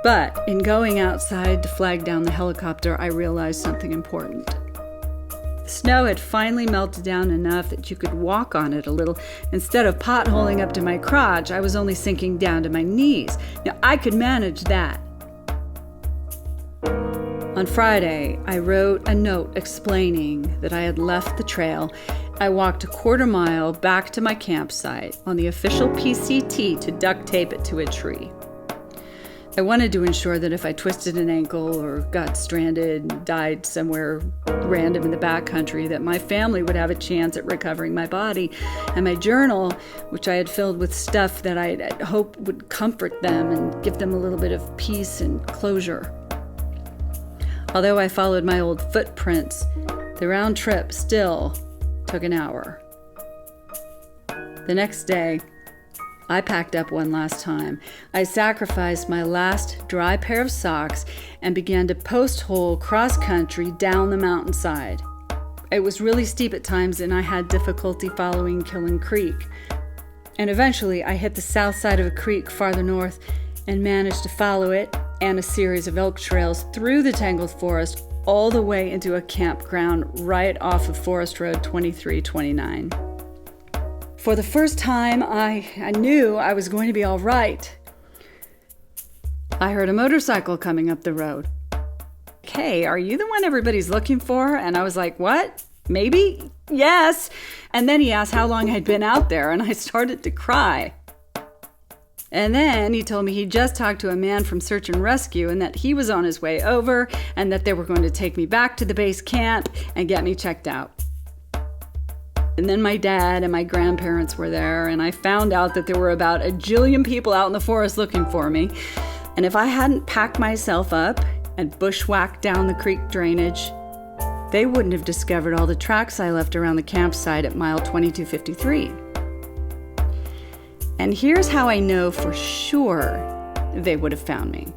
But in going outside to flag down the helicopter, I realized something important. The snow had finally melted down enough that you could walk on it a little. Instead of potholing up to my crotch, I was only sinking down to my knees. Now, I could manage that. On Friday, I wrote a note explaining that I had left the trail. I walked a quarter mile back to my campsite on the official PCT to duct tape it to a tree. I wanted to ensure that if I twisted an ankle or got stranded and died somewhere random in the backcountry, that my family would have a chance at recovering my body. And my journal, which I had filled with stuff that I hoped would comfort them and give them a little bit of peace and closure. Although I followed my old footprints, the round trip still took an hour. The next day, I packed up one last time. I sacrificed my last dry pair of socks and began to post-hole cross-country down the mountainside. It was really steep at times and I had difficulty following Killen Creek. And eventually I hit the south side of a creek farther north and managed to follow it and a series of elk trails through the tangled forest all the way into a campground right off of Forest Road 2329. For the first time, I knew I was going to be all right. I heard a motorcycle coming up the road. Hey, are you the one everybody's looking for? And I was like, what? Maybe? Yes. And then he asked how long I'd been out there, and I started to cry. And then he told me he'd just talked to a man from Search and Rescue and that he was on his way over and that they were going to take me back to the base camp and get me checked out. And then my dad and my grandparents were there, and I found out that there were about a jillion people out in the forest looking for me. And if I hadn't packed myself up and bushwhacked down the creek drainage, they wouldn't have discovered all the tracks I left around the campsite at mile 2253. And here's how I know for sure they would have found me.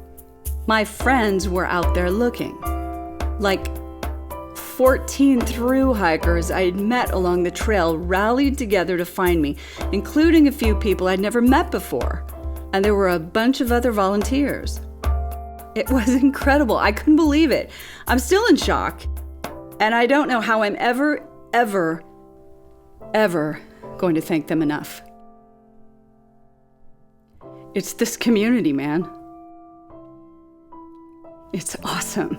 My friends were out there looking. Like 14 thru hikers I had met along the trail rallied together to find me, including a few people I'd never met before. And there were a bunch of other volunteers. It was incredible. I couldn't believe it. I'm still in shock. And I don't know how I'm ever going to thank them enough. It's this community, man. It's awesome.